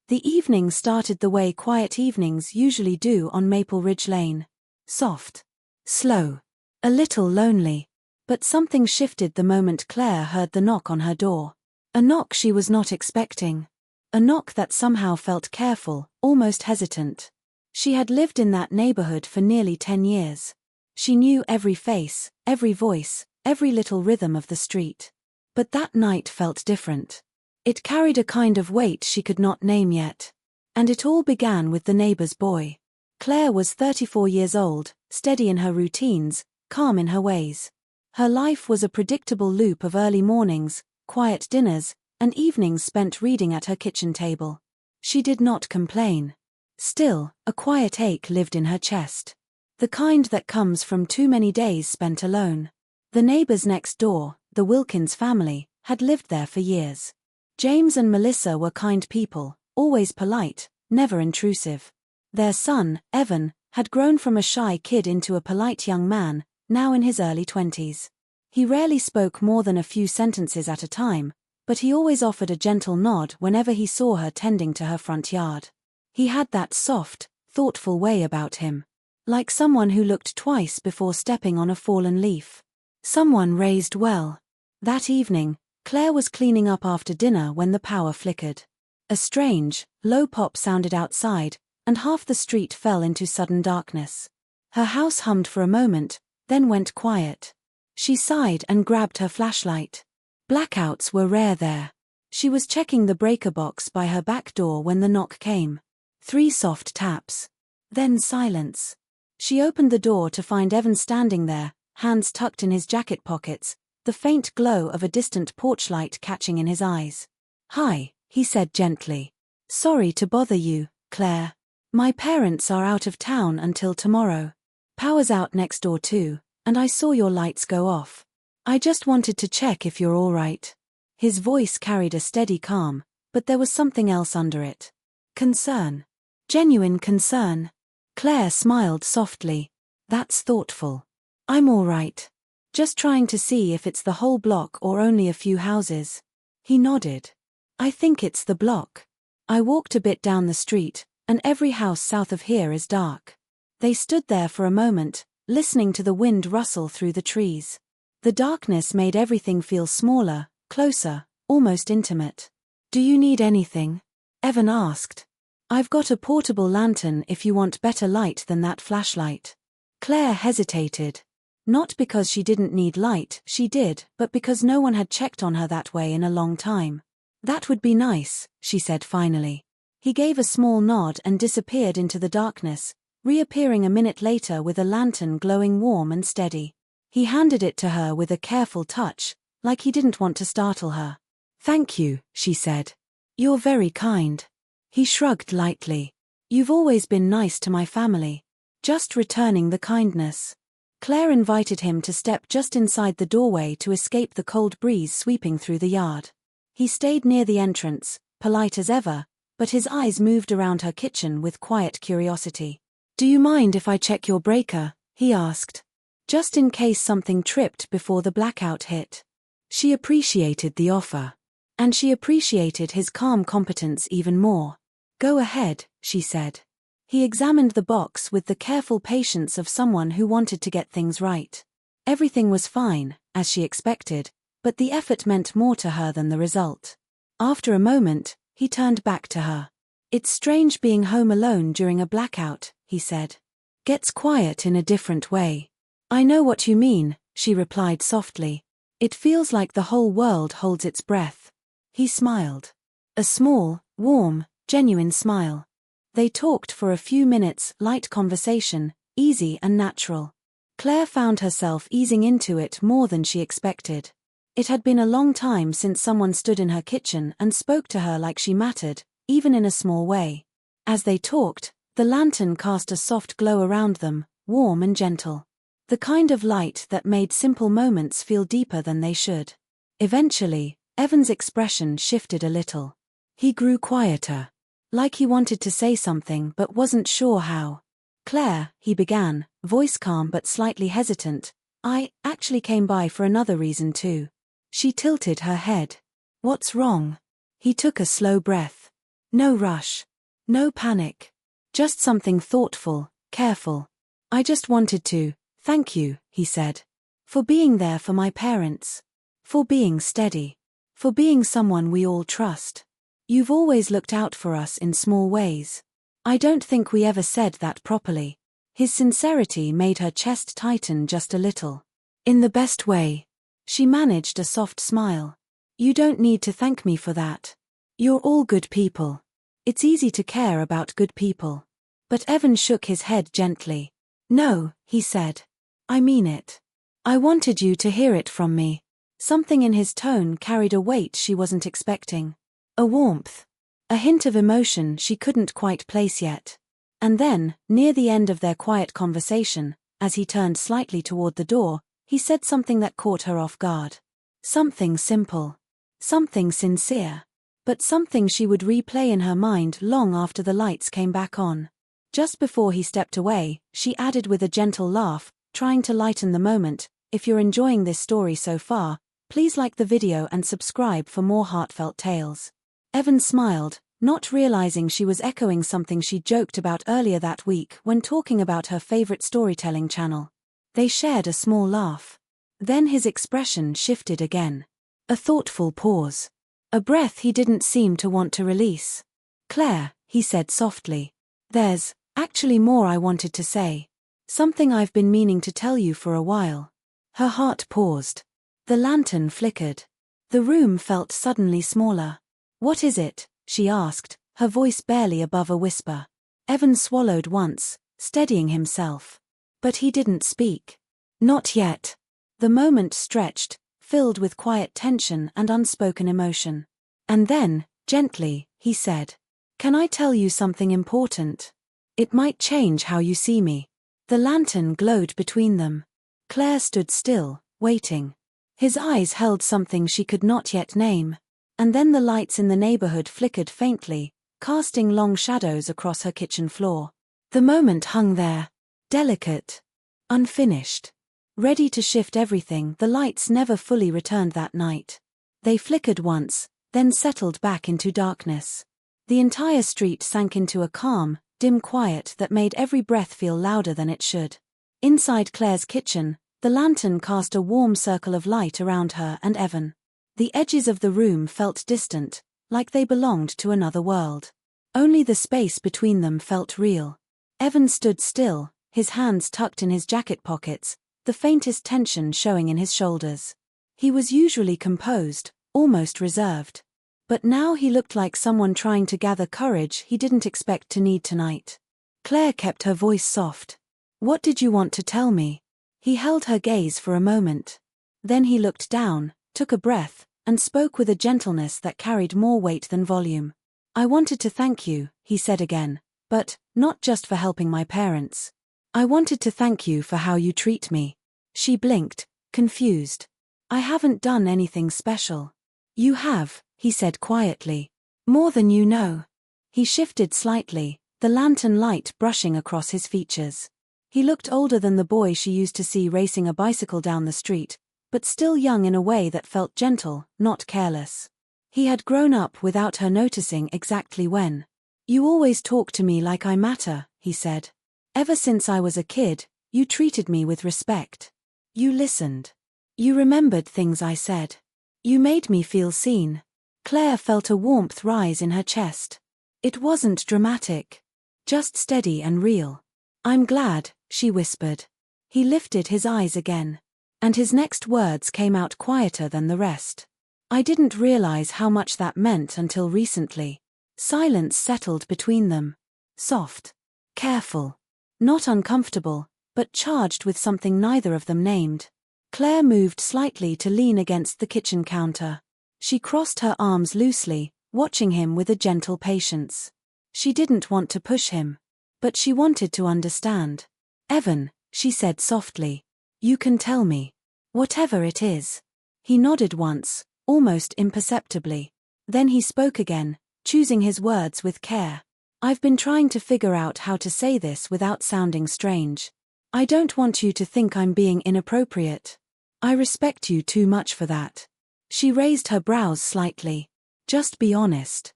The evening started the way quiet evenings usually do on Maple Ridge Lane. Soft. Slow. A little lonely. But something shifted the moment Claire heard the knock on her door. A knock she was not expecting. A knock that somehow felt careful, almost hesitant. She had lived in that neighborhood for nearly 10 years. She knew every face, every voice, every little rhythm of the street. But that night felt different. It carried a kind of weight she could not name yet. And it all began with the neighbor's boy. Claire was 34 years old, steady in her routines, calm in her ways. Her life was a predictable loop of early mornings, quiet dinners, and evenings spent reading at her kitchen table. She did not complain. Still, a quiet ache lived in her chest. The kind that comes from too many days spent alone. The neighbors next door, the Wilkins family, had lived there for years. James and Melissa were kind people, always polite, never intrusive. Their son, Evan, had grown from a shy kid into a polite young man, now in his early 20s. He rarely spoke more than a few sentences at a time, but he always offered a gentle nod whenever he saw her tending to her front yard. He had that soft, thoughtful way about him. Like someone who looked twice before stepping on a fallen leaf. Someone raised well. That evening, Claire was cleaning up after dinner when the power flickered. A strange, low pop sounded outside, and half the street fell into sudden darkness. Her house hummed for a moment, then went quiet. She sighed and grabbed her flashlight. Blackouts were rare there. She was checking the breaker box by her back door when the knock came. 3 soft taps. Then silence. She opened the door to find Evan standing there, hands tucked in his jacket pockets, the faint glow of a distant porch light catching in his eyes. "Hi," he said gently. "Sorry to bother you, Claire. My parents are out of town until tomorrow. Power's out next door too, and I saw your lights go off. I just wanted to check if you're all right." His voice carried a steady calm, but there was something else under it. Concern. Genuine concern. Claire smiled softly. "That's thoughtful. I'm all right. Just trying to see if it's the whole block or only a few houses." He nodded. "I think it's the block. I walked a bit down the street, and every house south of here is dark." They stood there for a moment, listening to the wind rustle through the trees. The darkness made everything feel smaller, closer, almost intimate. "Do you need anything?" Evan asked. "I've got a portable lantern if you want better light than that flashlight." Claire hesitated. Not because she didn't need light, she did, but because no one had checked on her that way in a long time. "That would be nice," she said finally. He gave a small nod and disappeared into the darkness, reappearing a minute later with a lantern glowing warm and steady. He handed it to her with a careful touch, like he didn't want to startle her. "Thank you," she said. "You're very kind." He shrugged lightly. "You've always been nice to my family." Just returning the kindness. Claire invited him to step just inside the doorway to escape the cold breeze sweeping through the yard. He stayed near the entrance, polite as ever, but his eyes moved around her kitchen with quiet curiosity. "Do you mind if I check your breaker?" he asked. Just in case something tripped before the blackout hit. She appreciated the offer. And she appreciated his calm competence even more. "Go ahead," she said. He examined the box with the careful patience of someone who wanted to get things right. Everything was fine, as she expected, but the effort meant more to her than the result. After a moment, he turned back to her. "It's strange being home alone during a blackout," he said. "Gets quiet in a different way." "I know what you mean," she replied softly. "It feels like the whole world holds its breath." He smiled. A small, warm, genuine smile. They talked for a few minutes, light conversation, easy and natural. Claire found herself easing into it more than she expected. It had been a long time since someone stood in her kitchen and spoke to her like she mattered, even in a small way. As they talked, the lantern cast a soft glow around them, warm and gentle. The kind of light that made simple moments feel deeper than they should. Eventually, Evan's expression shifted a little. He grew quieter. Like he wanted to say something but wasn't sure how. "Claire," he began, voice calm but slightly hesitant, "I actually came by for another reason too." She tilted her head. "What's wrong?" He took a slow breath. No rush. No panic. Just something thoughtful, careful. I just wanted to, thank you, he said. For being there for my parents. For being steady. For being someone we all trust. You've always looked out for us in small ways. I don't think we ever said that properly. His sincerity made her chest tighten just a little. In the best way. She managed a soft smile. You don't need to thank me for that. You're all good people. It's easy to care about good people. But Evan shook his head gently. No, he said. I mean it. I wanted you to hear it from me. Something in his tone carried a weight she wasn't expecting. A warmth. A hint of emotion she couldn't quite place yet. And then, near the end of their quiet conversation, as he turned slightly toward the door, he said something that caught her off guard. Something simple. Something sincere. But something she would replay in her mind long after the lights came back on. Just before he stepped away, she added with a gentle laugh, trying to lighten the moment, if you're enjoying this story so far, please like the video and subscribe for more heartfelt tales. Evan smiled, not realizing she was echoing something she joked about earlier that week when talking about her favorite storytelling channel. They shared a small laugh. Then his expression shifted again. A thoughtful pause. A breath he didn't seem to want to release. Claire, he said softly. There's actually more I wanted to say. Something I've been meaning to tell you for a while. Her heart paused. The lantern flickered. The room felt suddenly smaller. What is it? She asked, her voice barely above a whisper. Evan swallowed once, steadying himself. But he didn't speak. Not yet. The moment stretched, filled with quiet tension and unspoken emotion. And then, gently, he said, Can I tell you something important? It might change how you see me. The lantern glowed between them. Claire stood still, waiting. His eyes held something she could not yet name. And then the lights in the neighborhood flickered faintly, casting long shadows across her kitchen floor. The moment hung there. Delicate. Unfinished. Ready to shift everything. The lights never fully returned that night. They flickered once, then settled back into darkness. The entire street sank into a calm, dim quiet that made every breath feel louder than it should. Inside Claire's kitchen, the lantern cast a warm circle of light around her and Evan. The edges of the room felt distant, like they belonged to another world. Only the space between them felt real. Evan stood still, his hands tucked in his jacket pockets, the faintest tension showing in his shoulders. He was usually composed, almost reserved. But now he looked like someone trying to gather courage he didn't expect to need tonight. Claire kept her voice soft. What did you want to tell me? He held her gaze for a moment. Then he looked down, took a breath, and spoke with a gentleness that carried more weight than volume. I wanted to thank you, he said again, but not just for helping my parents. I wanted to thank you for how you treat me. She blinked, confused. I haven't done anything special. You have, he said quietly. More than you know. He shifted slightly, the lantern light brushing across his features. He looked older than the boy she used to see racing a bicycle down the street, but still young in a way that felt gentle, not careless. He had grown up without her noticing exactly when. You always talk to me like I matter, he said. Ever since I was a kid, you treated me with respect. You listened. You remembered things I said. You made me feel seen. Claire felt a warmth rise in her chest. It wasn't dramatic. Just steady and real. I'm glad, she whispered. He lifted his eyes again. And his next words came out quieter than the rest. I didn't realize how much that meant until recently. Silence settled between them. Soft. Careful. Not uncomfortable, but charged with something neither of them named. Claire moved slightly to lean against the kitchen counter. She crossed her arms loosely, watching him with a gentle patience. She didn't want to push him. But she wanted to understand. Evan, she said softly. You can tell me. Whatever it is. He nodded once, almost imperceptibly. Then he spoke again, choosing his words with care. I've been trying to figure out how to say this without sounding strange. I don't want you to think I'm being inappropriate. I respect you too much for that. She raised her brows slightly. Just be honest.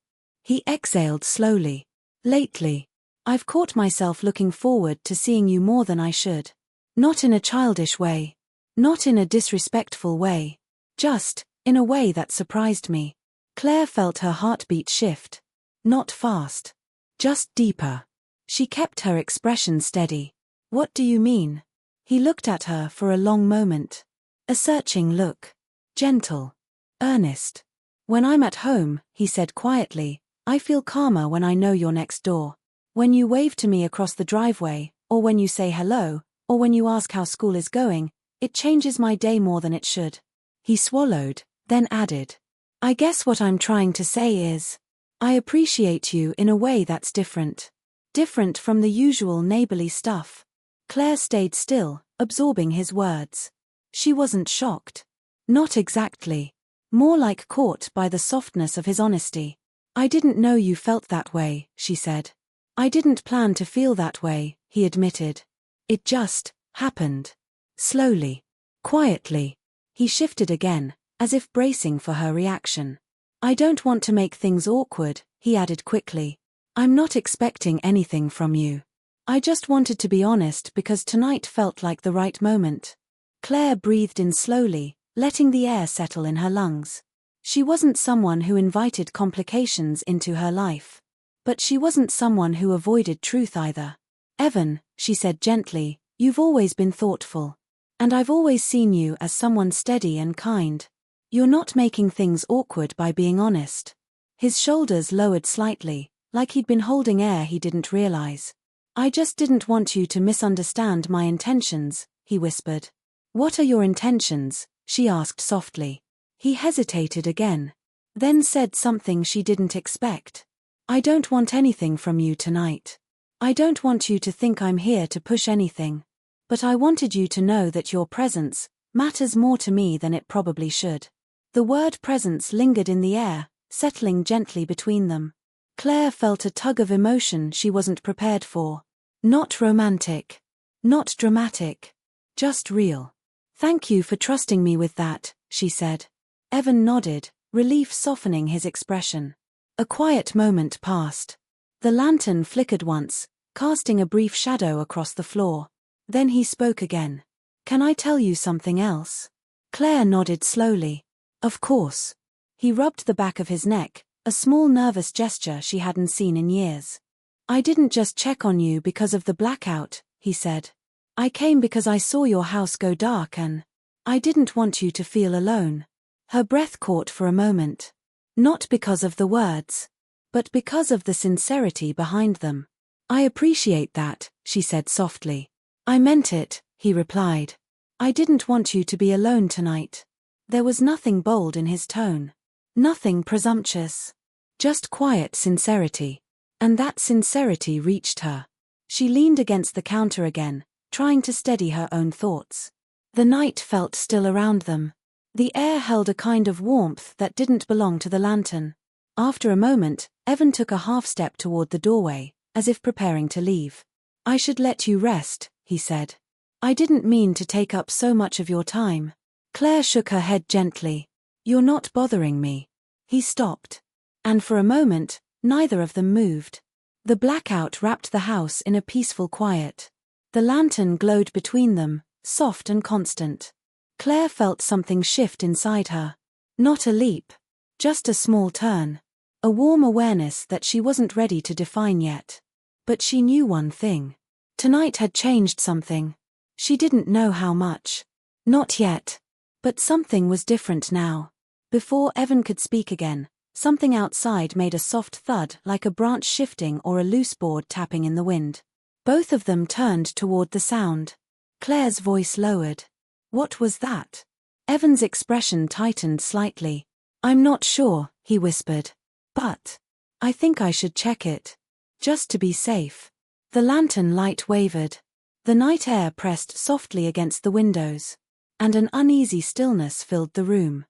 He exhaled slowly. Lately, I've caught myself looking forward to seeing you more than I should. Not in a childish way. Not in a disrespectful way. Just, in a way that surprised me. Claire felt her heartbeat shift. Not fast. Just deeper. She kept her expression steady. What do you mean? He looked at her for a long moment. A searching look. Gentle. Earnest. When I'm at home, he said quietly, I feel calmer when I know you're next door. When you wave to me across the driveway, or when you say hello, or when you ask how school is going, it changes my day more than it should. He swallowed, then added, I guess what I'm trying to say is, I appreciate you in a way that's different. Different from the usual neighborly stuff. Claire stayed still, absorbing his words. She wasn't shocked. Not exactly. More like caught by the softness of his honesty. I didn't know you felt that way, she said. I didn't plan to feel that way, he admitted. It just happened. Slowly. Quietly. He shifted again, as if bracing for her reaction. I don't want to make things awkward, he added quickly. I'm not expecting anything from you. I just wanted to be honest because tonight felt like the right moment. Claire breathed in slowly, letting the air settle in her lungs. She wasn't someone who invited complications into her life. But she wasn't someone who avoided truth either. Evan, she said gently, you've always been thoughtful. And I've always seen you as someone steady and kind. You're not making things awkward by being honest. His shoulders lowered slightly, like he'd been holding air he didn't realize. I just didn't want you to misunderstand my intentions, he whispered. What are your intentions? She asked softly. He hesitated again. Then said something she didn't expect. I don't want anything from you tonight. I don't want you to think I'm here to push anything. But I wanted you to know that your presence matters more to me than it probably should. The word presence lingered in the air, settling gently between them. Claire felt a tug of emotion she wasn't prepared for. Not romantic. Not dramatic. Just real. Thank you for trusting me with that, she said. Evan nodded, relief softening his expression. A quiet moment passed. The lantern flickered once, casting a brief shadow across the floor. Then he spoke again. Can I tell you something else? Claire nodded slowly. Of course. He rubbed the back of his neck, a small nervous gesture she hadn't seen in years. I didn't just check on you because of the blackout, he said. I came because I saw your house go dark and I didn't want you to feel alone. Her breath caught for a moment. Not because of the words, but because of the sincerity behind them. I appreciate that, she said softly. I meant it, he replied. I didn't want you to be alone tonight. There was nothing bold in his tone. Nothing presumptuous. Just quiet sincerity. And that sincerity reached her. She leaned against the counter again, trying to steady her own thoughts. The night felt still around them. The air held a kind of warmth that didn't belong to the lantern. After a moment, Evan took a half step toward the doorway, as if preparing to leave. I should let you rest, he said. I didn't mean to take up so much of your time. Claire shook her head gently. You're not bothering me. He stopped. And for a moment, neither of them moved. The blackout wrapped the house in a peaceful quiet. The lantern glowed between them, soft and constant. Claire felt something shift inside her. Not a leap. Just a small turn. A warm awareness that she wasn't ready to define yet. But she knew one thing. Tonight had changed something. She didn't know how much. Not yet. But something was different now. Before Evan could speak again, something outside made a soft thud like a branch shifting or a loose board tapping in the wind. Both of them turned toward the sound. Claire's voice lowered. What was that? Evan's expression tightened slightly. I'm not sure, he whispered. But I think I should check it. Just to be safe. The lantern light wavered. The night air pressed softly against the windows. And an uneasy stillness filled the room.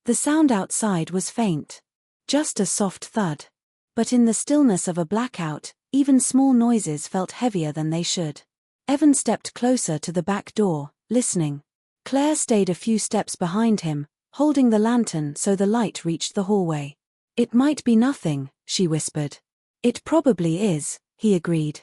The sound outside was faint. Just a soft thud. But in the stillness of a blackout, even small noises felt heavier than they should. Evan stepped closer to the back door, listening. Claire stayed a few steps behind him, holding the lantern so the light reached the hallway. It might be nothing, she whispered. It probably is, he agreed.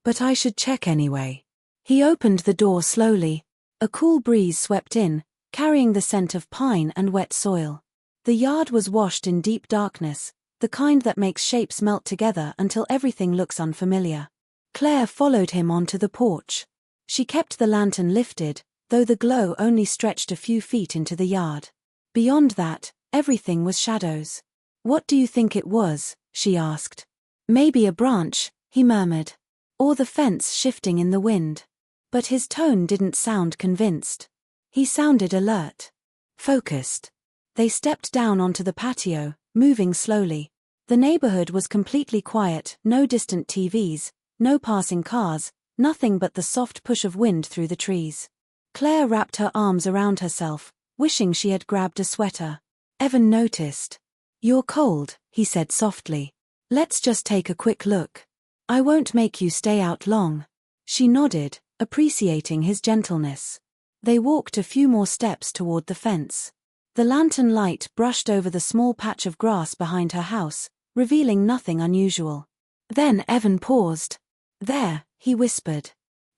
But I should check anyway. He opened the door slowly. A cool breeze swept in, carrying the scent of pine and wet soil. The yard was washed in deep darkness, the kind that makes shapes melt together until everything looks unfamiliar. Claire followed him onto the porch. She kept the lantern lifted, though the glow only stretched a few feet into the yard. Beyond that, everything was shadows. What do you think it was? She asked. Maybe a branch, he murmured. Or the fence shifting in the wind. But his tone didn't sound convinced. He sounded alert. Focused. They stepped down onto the patio, moving slowly. The neighborhood was completely quiet, no distant TVs, no passing cars, nothing but the soft push of wind through the trees. Claire wrapped her arms around herself, wishing she had grabbed a sweater. Evan noticed. You're cold, he said softly. Let's just take a quick look. I won't make you stay out long. She nodded, appreciating his gentleness. They walked a few more steps toward the fence. The lantern light brushed over the small patch of grass behind her house, revealing nothing unusual. Then Evan paused. There, he whispered.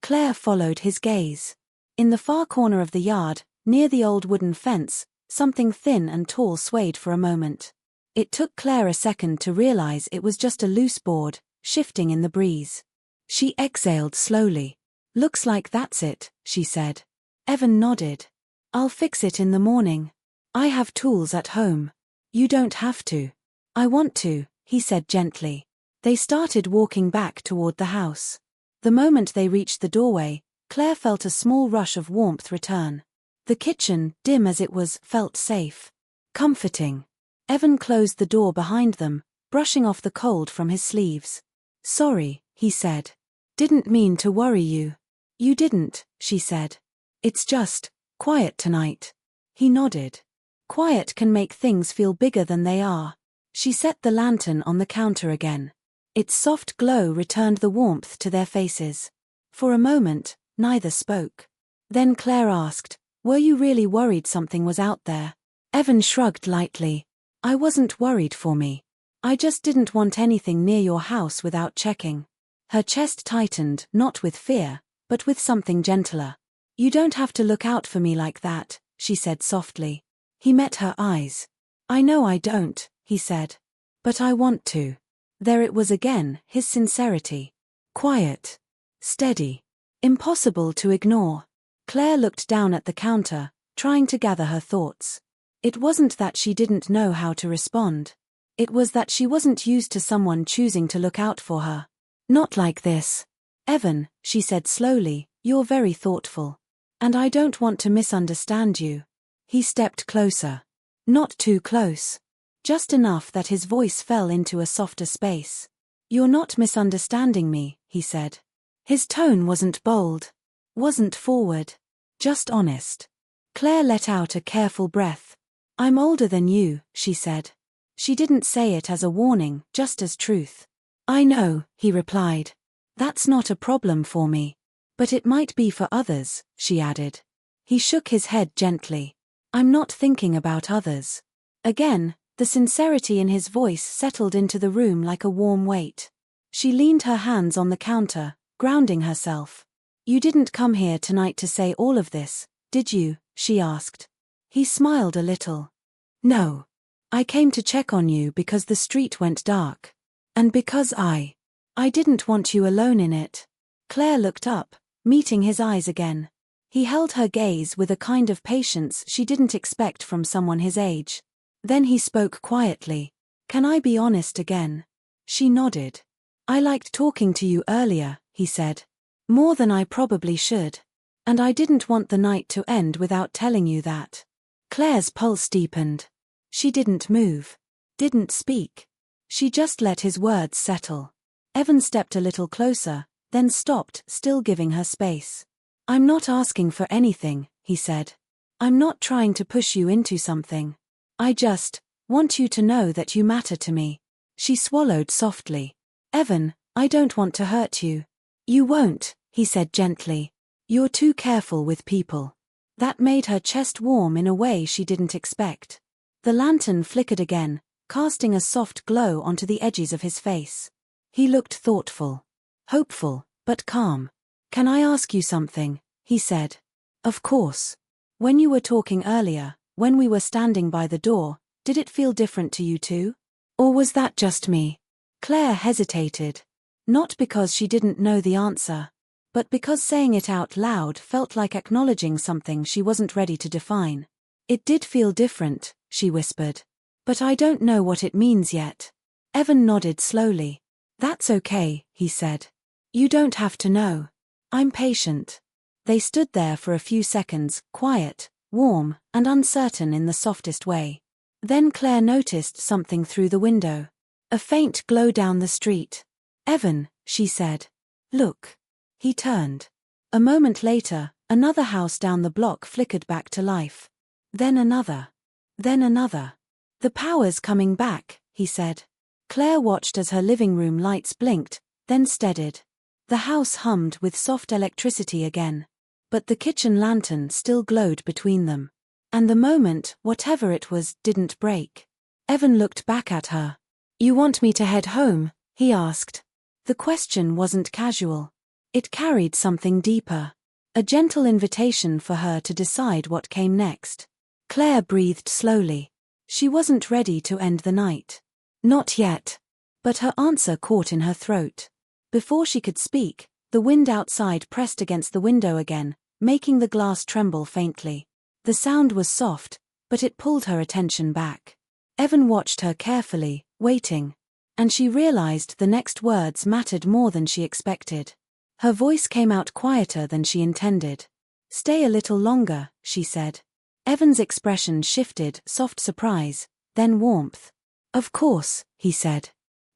Claire followed his gaze. In the far corner of the yard, near the old wooden fence, something thin and tall swayed for a moment. It took Claire a second to realize it was just a loose board, shifting in the breeze. She exhaled slowly. Looks like that's it, she said. Evan nodded. I'll fix it in the morning. I have tools at home. You don't have to. I want to, he said gently. They started walking back toward the house. The moment they reached the doorway, Claire felt a small rush of warmth return. The kitchen, dim as it was, felt safe. Comforting. Evan closed the door behind them, brushing off the cold from his sleeves. Sorry, he said. Didn't mean to worry you. You didn't, she said. It's just quiet tonight. He nodded. Quiet can make things feel bigger than they are. She set the lantern on the counter again. Its soft glow returned the warmth to their faces. For a moment, neither spoke. Then Claire asked, were you really worried something was out there? Evan shrugged lightly. I wasn't worried for me. I just didn't want anything near your house without checking. Her chest tightened, not with fear, but with something gentler. You don't have to look out for me like that, she said softly. He met her eyes. I know I don't, he said. But I want to. There it was again, his sincerity. Quiet. Steady. Impossible to ignore. Claire looked down at the counter, trying to gather her thoughts. It wasn't that she didn't know how to respond. It was that she wasn't used to someone choosing to look out for her. Not like this. Evan, she said slowly, you're very thoughtful. And I don't want to misunderstand you. He stepped closer. Not too close. Just enough that his voice fell into a softer space. You're not misunderstanding me, he said. His tone wasn't bold. Wasn't forward. Just honest. Claire let out a careful breath. I'm older than you, she said. She didn't say it as a warning, just as truth. I know, he replied. That's not a problem for me. But it might be for others, she added. He shook his head gently. I'm not thinking about others. Again, the sincerity in his voice settled into the room like a warm weight. She leaned her hands on the counter, grounding herself. You didn't come here tonight to say all of this, did you? She asked. He smiled a little. No. I came to check on you because the street went dark. And because I didn't want you alone in it. Claire looked up, meeting his eyes again. He held her gaze with a kind of patience she didn't expect from someone his age. Then he spoke quietly. Can I be honest again? She nodded. I liked talking to you earlier, he said. More than I probably should. And I didn't want the night to end without telling you that. Claire's pulse deepened. She didn't move. Didn't speak. She just let his words settle. Evan stepped a little closer, then stopped, still giving her space. I'm not asking for anything, he said. I'm not trying to push you into something. I just want you to know that you matter to me. She swallowed softly. Evan, I don't want to hurt you. You won't, he said gently. You're too careful with people. That made her chest warm in a way she didn't expect. The lantern flickered again, casting a soft glow onto the edges of his face. He looked thoughtful, hopeful, but calm. "Can I ask you something?" he said. "Of course. When you were talking earlier, when we were standing by the door, did it feel different to you too? Or was that just me?" Claire hesitated. Not because she didn't know the answer, but because saying it out loud felt like acknowledging something she wasn't ready to define. "It did feel different," she whispered. "But I don't know what it means yet." Evan nodded slowly. "That's okay," he said. "You don't have to know. I'm patient." They stood there for a few seconds, quiet, warm, and uncertain in the softest way. Then Claire noticed something through the window. A faint glow down the street. "Evan," she said. "Look." He turned. A moment later, another house down the block flickered back to life. Then another. Then another. "The power's coming back," he said. Claire watched as her living room lights blinked, then steadied. The house hummed with soft electricity again. But the kitchen lantern still glowed between them. And the moment, whatever it was, didn't break. Evan looked back at her. "You want me to head home?" he asked. The question wasn't casual. It carried something deeper. A gentle invitation for her to decide what came next. Claire breathed slowly. She wasn't ready to end the night. Not yet. But her answer caught in her throat. Before she could speak, the wind outside pressed against the window again, making the glass tremble faintly. The sound was soft, but it pulled her attention back. Evan watched her carefully, waiting. And she realized the next words mattered more than she expected. Her voice came out quieter than she intended. "Stay a little longer," she said. Evan's expression shifted, soft surprise, then warmth. "Of course," he said.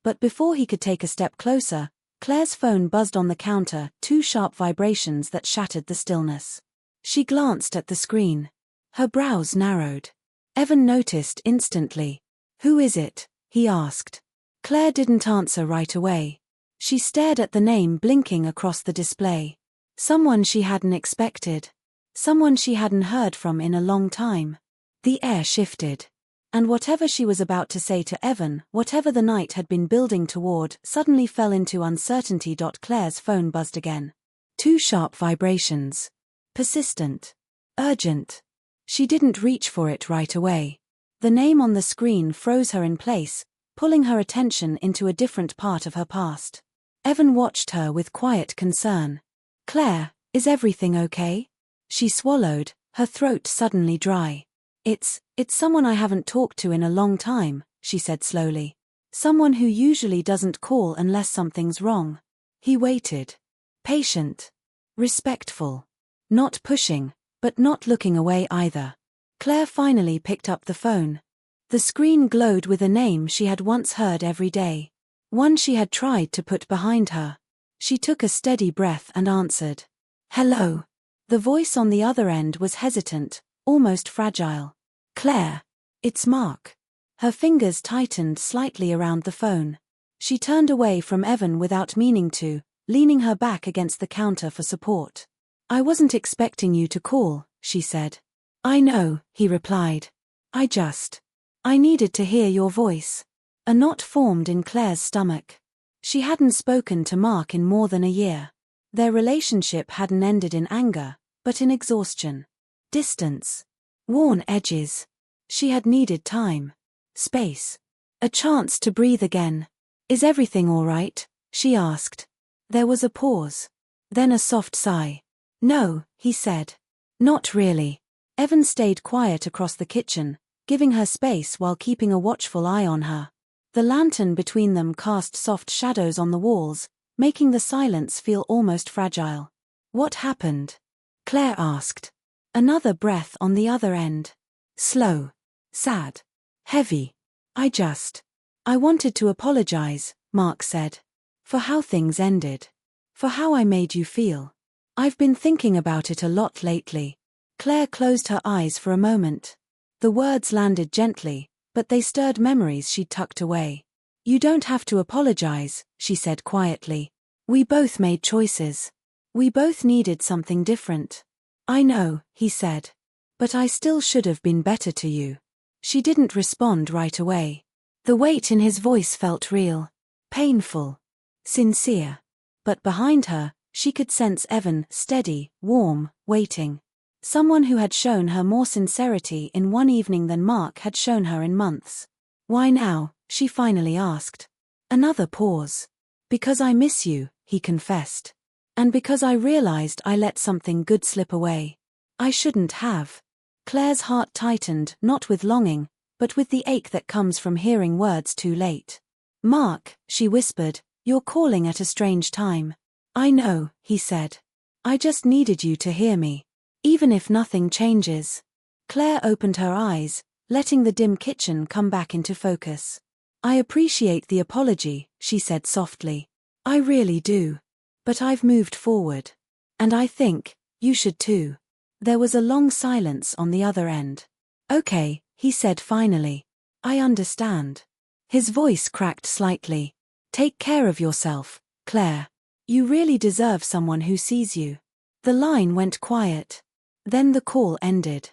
But before he could take a step closer, Claire's phone buzzed on the counter, two sharp vibrations that shattered the stillness. She glanced at the screen. Her brows narrowed. Evan noticed instantly. "Who is it?" he asked. Claire didn't answer right away. She stared at the name blinking across the display. Someone she hadn't expected. Someone she hadn't heard from in a long time. The air shifted. And whatever she was about to say to Evan, whatever the night had been building toward, suddenly fell into uncertainty. Claire's phone buzzed again. Two sharp vibrations. Persistent. Urgent. She didn't reach for it right away. The name on the screen froze her in place, pulling her attention into a different part of her past. Evan watched her with quiet concern. "Claire, is everything okay?" She swallowed, her throat suddenly dry. It's someone I haven't talked to in a long time," she said slowly. "Someone who usually doesn't call unless something's wrong." He waited. Patient. Respectful. Not pushing, but not looking away either. Claire finally picked up the phone. The screen glowed with a name she had once heard every day. One she had tried to put behind her. She took a steady breath and answered. "Hello." The voice on the other end was hesitant, almost fragile. "Claire. It's Mark." Her fingers tightened slightly around the phone. She turned away from Evan without meaning to, leaning her back against the counter for support. "I wasn't expecting you to call," she said. "I know," he replied. I needed to hear your voice." A knot formed in Claire's stomach. She hadn't spoken to Mark in more than a year. Their relationship hadn't ended in anger, but in exhaustion. Distance. Worn edges. She had needed time. Space. A chance to breathe again. "Is everything all right?" she asked. There was a pause. Then a soft sigh. "No," he said. "Not really." Evan stayed quiet across the kitchen, giving her space while keeping a watchful eye on her. The lantern between them cast soft shadows on the walls, making the silence feel almost fragile. "What happened?" Claire asked. Another breath on the other end. Slow. Sad. Heavy. I wanted to apologize," Mark said. "For how things ended. For how I made you feel. I've been thinking about it a lot lately." Claire closed her eyes for a moment. The words landed gently, but they stirred memories she'd tucked away. "You don't have to apologize," she said quietly. "We both made choices. We both needed something different." "I know," he said. "But I still should have been better to you." She didn't respond right away. The weight in his voice felt real, painful, sincere. But behind her, she could sense Evan, steady, warm, waiting. Someone who had shown her more sincerity in one evening than Mark had shown her in months. "Why now?" she finally asked. Another pause. "Because I miss you," he confessed. "And because I realized I let something good slip away. I shouldn't have." Claire's heart tightened, not with longing, but with the ache that comes from hearing words too late. "Mark," she whispered, "you're calling at a strange time." "I know," he said. "I just needed you to hear me. Even if nothing changes." Claire opened her eyes, letting the dim kitchen come back into focus. "I appreciate the apology," she said softly. "I really do. But I've moved forward. And I think you should too." There was a long silence on the other end. "Okay," he said finally. "I understand." His voice cracked slightly. "Take care of yourself, Claire. You really deserve someone who sees you." The line went quiet. Then the call ended.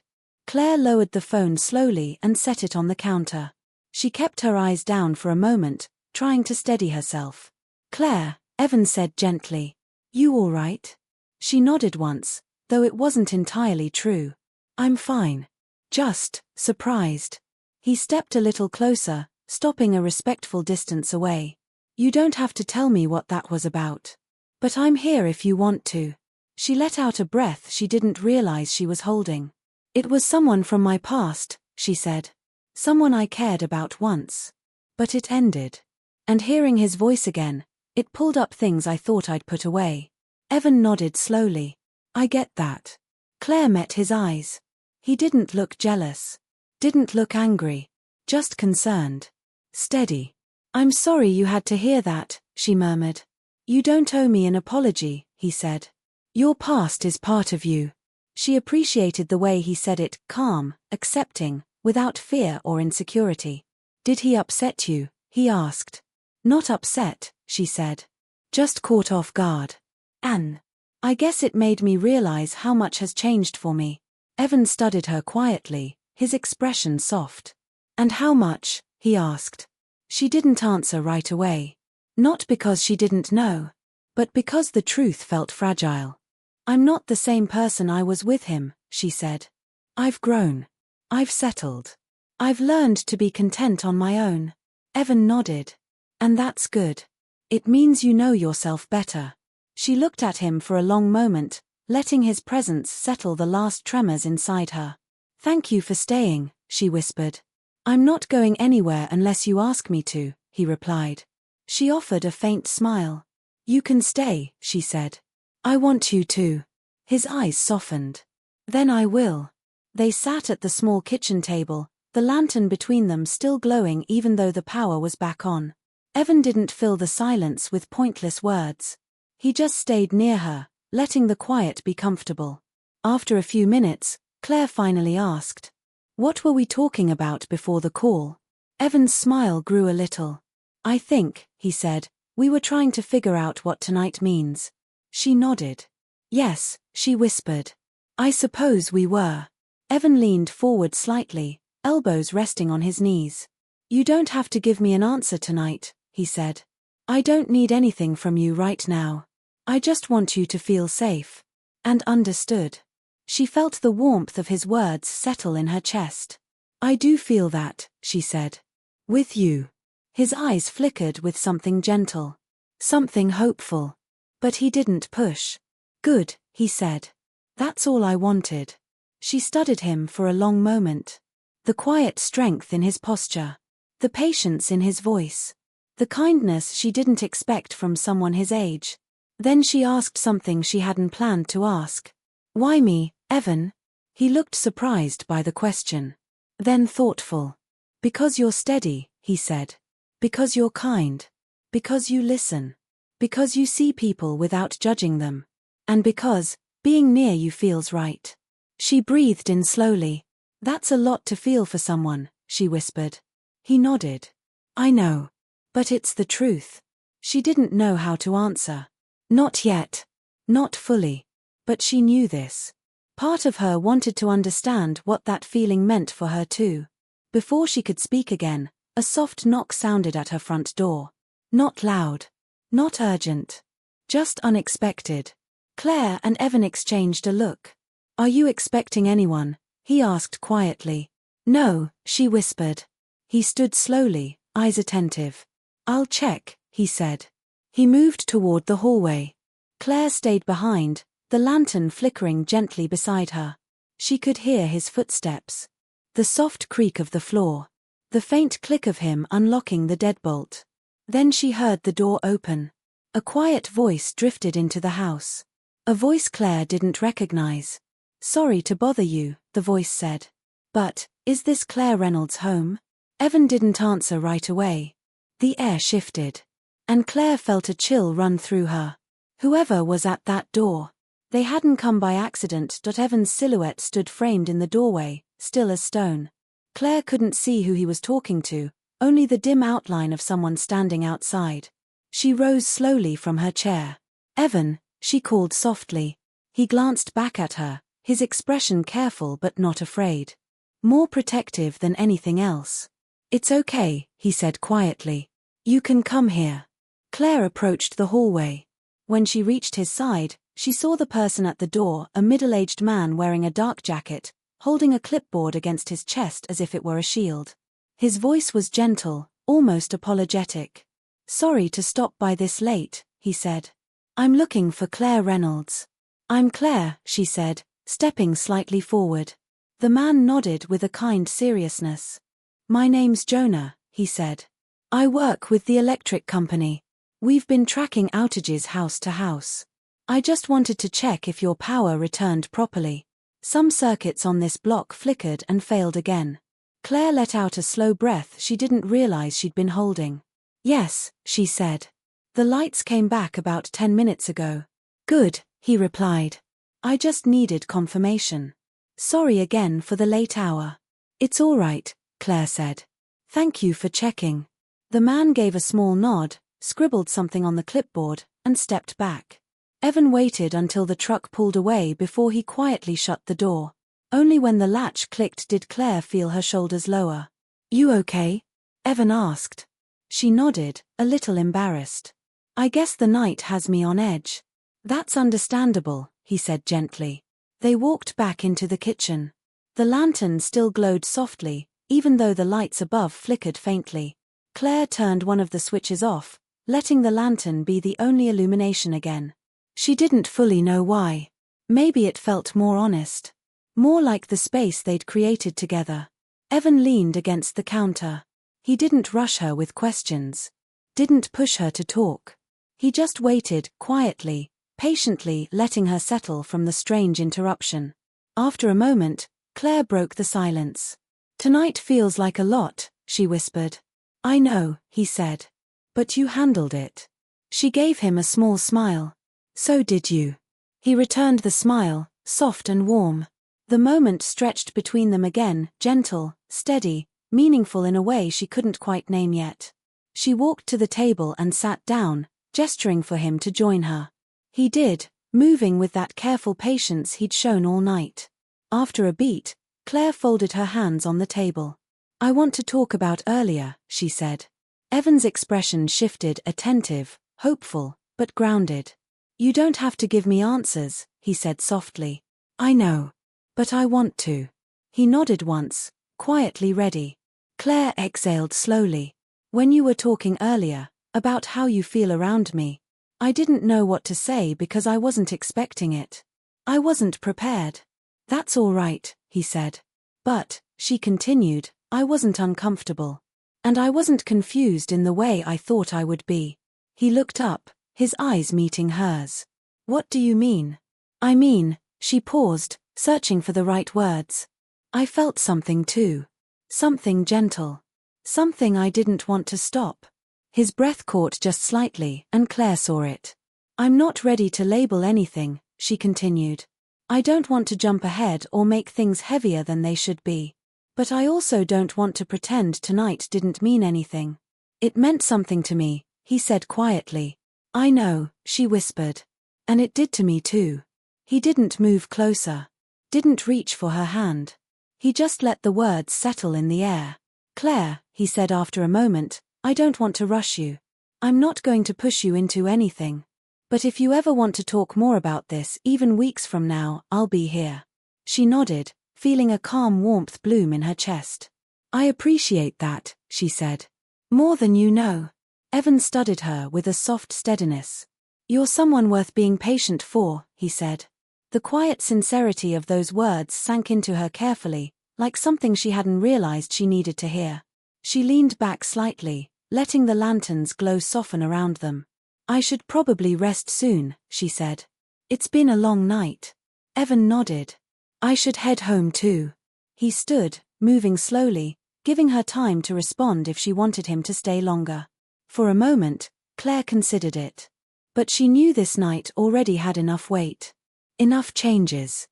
Claire lowered the phone slowly and set it on the counter. She kept her eyes down for a moment, trying to steady herself. "Claire," Evan said gently. "You all right?" She nodded once, though it wasn't entirely true. "I'm fine. Just surprised." He stepped a little closer, stopping a respectful distance away. "You don't have to tell me what that was about. But I'm here if you want to." She let out a breath she didn't realize she was holding. "It was someone from my past," she said. "Someone I cared about once. But it ended." And hearing his voice again, it pulled up things I thought I'd put away. Evan nodded slowly. "I get that." Claire met his eyes. He didn't look jealous. Didn't look angry. Just concerned. Steady. "I'm sorry you had to hear that," she murmured. "You don't owe me an apology," he said. "Your past is part of you." She appreciated the way he said it, calm, accepting, without fear or insecurity. "Did he upset you?" he asked. "Not upset," she said. "Just caught off guard. Anne. I guess it made me realize how much has changed for me." Evan studied her quietly, his expression soft. "And how much?" he asked. She didn't answer right away. Not because she didn't know, but because the truth felt fragile. "I'm not the same person I was with him," she said. "I've grown. I've settled. I've learned to be content on my own." Evan nodded. "And that's good. It means you know yourself better." She looked at him for a long moment, letting his presence settle the last tremors inside her. "Thank you for staying," she whispered. "I'm not going anywhere unless you ask me to," he replied. She offered a faint smile. "You can stay," she said. "I want you to." His eyes softened. "Then I will." They sat at the small kitchen table, the lantern between them still glowing even though the power was back on. Evan didn't fill the silence with pointless words. He just stayed near her, letting the quiet be comfortable. After a few minutes, Claire finally asked, "What were we talking about before the call?" Evan's smile grew a little. "I think," he said, "we were trying to figure out what tonight means." She nodded. "Yes," she whispered. "I suppose we were." Evan leaned forward slightly, elbows resting on his knees. "You don't have to give me an answer tonight," he said. "I don't need anything from you right now. I just want you to feel safe. And understood." She felt the warmth of his words settle in her chest. "I do feel that," she said. "With you." His eyes flickered with something gentle. Something hopeful. But he didn't push. "Good," he said. "That's all I wanted." She studied him for a long moment. The quiet strength in his posture. The patience in his voice. The kindness she didn't expect from someone his age. Then she asked something she hadn't planned to ask. "Why me, Evan?" He looked surprised by the question. Then thoughtful. "Because you're steady," he said. "Because you're kind. Because you listen. Because you see people without judging them. And because being near you feels right." She breathed in slowly. "That's a lot to feel for someone," she whispered. He nodded. "I know. But it's the truth." She didn't know how to answer. Not yet. Not fully. But she knew this. Part of her wanted to understand what that feeling meant for her too. Before she could speak again, A soft knock sounded at her front door. Not loud. Not urgent. Just unexpected. Claire and Evan exchanged a look. "Are you expecting anyone?" he asked quietly. "No," she whispered. He stood slowly, eyes attentive. "I'll check," he said. He moved toward the hallway. Claire stayed behind, the lantern flickering gently beside her. She could hear his footsteps. The soft creak of the floor. The faint click of him unlocking the deadbolt. Then she heard the door open. A quiet voice drifted into the house. A voice Claire didn't recognize. "Sorry to bother you," the voice said. "But, is this Claire Reynolds' home?" Evan didn't answer right away. The air shifted. And Claire felt a chill run through her. Whoever was at that door. They hadn't come by accident. Evan's silhouette stood framed in the doorway, still as stone. Claire couldn't see who he was talking to, only the dim outline of someone standing outside. She rose slowly from her chair. "Evan," she called softly. He glanced back at her, his expression careful but not afraid. More protective than anything else. "It's okay," he said quietly. "You can come here." Claire approached the hallway. When she reached his side, she saw the person at the door, a middle-aged man wearing a dark jacket, holding a clipboard against his chest as if it were a shield. His voice was gentle, almost apologetic. "Sorry to stop by this late," he said. "I'm looking for Claire Reynolds." "I'm Claire," she said, stepping slightly forward. The man nodded with a kind seriousness. "My name's Jonah," he said. "I work with the electric company. We've been tracking outages house to house. I just wanted to check if your power returned properly. Some circuits on this block flickered and failed again." Claire let out a slow breath she didn't realize she'd been holding. "Yes," she said. "The lights came back about 10 minutes ago." "Good," he replied. "I just needed confirmation. Sorry again for the late hour." "It's all right," Claire said. "Thank you for checking." The man gave a small nod, scribbled something on the clipboard, and stepped back. Evan waited until the truck pulled away before he quietly shut the door. Only when the latch clicked did Claire feel her shoulders lower. "You okay?" Evan asked. She nodded, a little embarrassed. "I guess the night has me on edge." "That's understandable," he said gently. They walked back into the kitchen. The lantern still glowed softly, even though the lights above flickered faintly. Claire turned one of the switches off, letting the lantern be the only illumination again. She didn't fully know why. Maybe it felt more honest. More like the space they'd created together. Evan leaned against the counter. He didn't rush her with questions. Didn't push her to talk. He just waited, quietly, patiently letting her settle from the strange interruption. After a moment, Claire broke the silence. "Tonight feels like a lot," she whispered. "I know," he said. "But you handled it." She gave him a small smile. "So did you." He returned the smile, soft and warm. The moment stretched between them again, gentle, steady, meaningful in a way she couldn't quite name yet. She walked to the table and sat down, gesturing for him to join her. He did, moving with that careful patience he'd shown all night. After a beat, Claire folded her hands on the table. "I want to talk about earlier," she said. Evan's expression shifted, attentive, hopeful, but grounded. "You don't have to give me answers," he said softly. "I know. But I want to." He nodded once, quietly ready. Claire exhaled slowly. "When you were talking earlier, about how you feel around me, I didn't know what to say because I wasn't expecting it. I wasn't prepared." "That's all right," he said. "But," she continued, "I wasn't uncomfortable. And I wasn't confused in the way I thought I would be." He looked up, his eyes meeting hers. "What do you mean?" "I mean," she paused, searching for the right words. "I felt something too. Something gentle. Something I didn't want to stop." His breath caught just slightly, and Claire saw it. "I'm not ready to label anything," she continued. "I don't want to jump ahead or make things heavier than they should be. But I also don't want to pretend tonight didn't mean anything." "It meant something to me," he said quietly. "I know," she whispered. "And it did to me too." He didn't move closer. Didn't reach for her hand. He just let the words settle in the air. "Claire," he said after a moment, I don't want to rush you. I'm not going to push you into anything. But if you ever want to talk more about this, even weeks from now, I'll be here. She nodded, feeling a calm warmth bloom in her chest. I appreciate that, she said. More than you know. Evan studied her with a soft steadiness. You're someone worth being patient for, he said. The quiet sincerity of those words sank into her carefully, like something she hadn't realized she needed to hear. She leaned back slightly, letting the lantern's glow soften around them. I should probably rest soon, she said. It's been a long night. Evan nodded. I should head home too. He stood, moving slowly, giving her time to respond if she wanted him to stay longer. For a moment, Claire considered it. But she knew this night already had enough weight. Enough changes.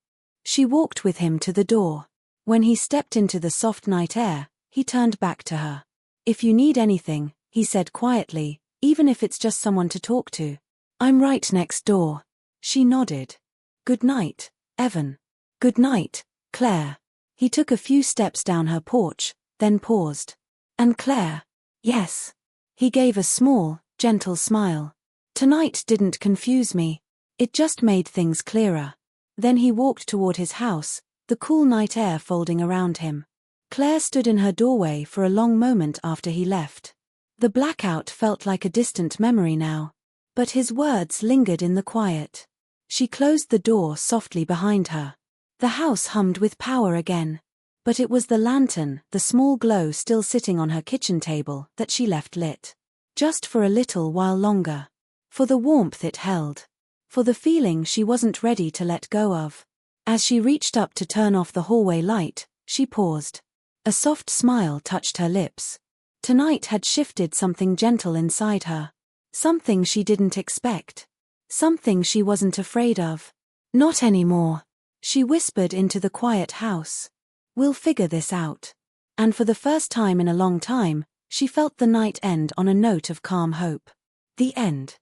She walked with him to the door. When he stepped into the soft night air, he turned back to her. If you need anything, he said quietly, even if it's just someone to talk to. I'm right next door. She nodded. Good night, Evan. Good night, Claire. He took a few steps down her porch, then paused. And Claire? Yes. He gave a small, gentle smile. Tonight didn't confuse me. It just made things clearer. Then he walked toward his house, the cool night air folding around him. Claire stood in her doorway for a long moment after he left. The blackout felt like a distant memory now. But his words lingered in the quiet. She closed the door softly behind her. The house hummed with power again. But it was the lantern, the small glow still sitting on her kitchen table, that she left lit. Just for a little while longer. For the warmth it held. For the feeling she wasn't ready to let go of. As she reached up to turn off the hallway light, she paused. A soft smile touched her lips. Tonight had shifted something gentle inside her. Something she didn't expect. Something she wasn't afraid of. Not anymore. She whispered into the quiet house. We'll figure this out. And for the first time in a long time, she felt the night end on a note of calm hope. The end.